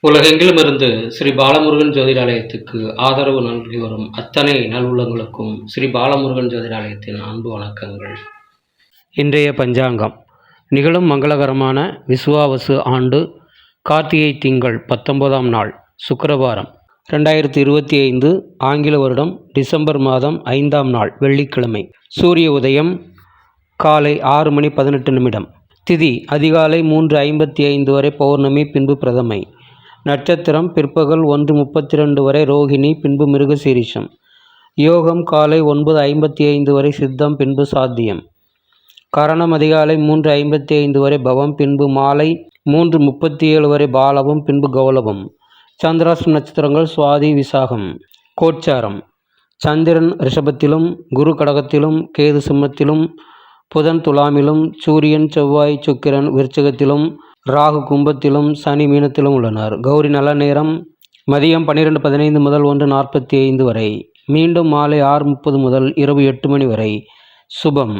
உலகெங்கிலுமிருந்து ஸ்ரீ பாலமுருகன் ஜோதிடாலயத்துக்கு ஆதரவு நல்கி வரும் அத்தனை நல்வுள்ளங்களுக்கும் ஸ்ரீ பாலமுருகன் ஜோதிடாலயத்தின் அன்பு வணக்கங்கள். இன்றைய பஞ்சாங்கம் நிகழும் மங்களகரமான விசுவாவசு ஆண்டு கார்த்திகை திங்கள் 19ஆம் நாள் சுக்கிரவாரம் 2025 ஆங்கில வருடம் டிசம்பர் மாதம் 5ஆம் நாள் வெள்ளிக்கிழமை. சூரிய உதயம் காலை 6:18. திதி அதிகாலை 3:55 வரை பௌர்ணமி, பின்பு பிரதமை. நட்சத்திரம் பிற்பகல் 1:32 வரை ரோகிணி, பின்பு மிருகசீரிஷம். யோகம் காலை 9:55 வரை சித்தம், பின்பு சாத்தியம். கரணம் அதிகாலை 3:55 வரை பவம், பின்பு மாலை 3:37 வரை பாலவம், பின்பு கௌலவம். சந்திராஷ்டம நட்சத்திரங்கள் சுவாதி, விசாகம். கோச்சாரம்: சந்திரன் ரிஷபத்திலும், குரு கடகத்திலும், கேது சிம்மத்திலும், புதன் துலாமிலும், சூரியன் செவ்வாய் சுக்கிரன் விருச்சிகத்திலும், ராகு கும்பத்திலும், சனி மீனத்திலும் உள்ளனர். கௌரி நல்ல நேரம் மதியம் 12:15 முதல் 1:45 வரை, மீண்டும் மாலை 6:30 முதல் இரவு 8 மணி வரை. சுபம்.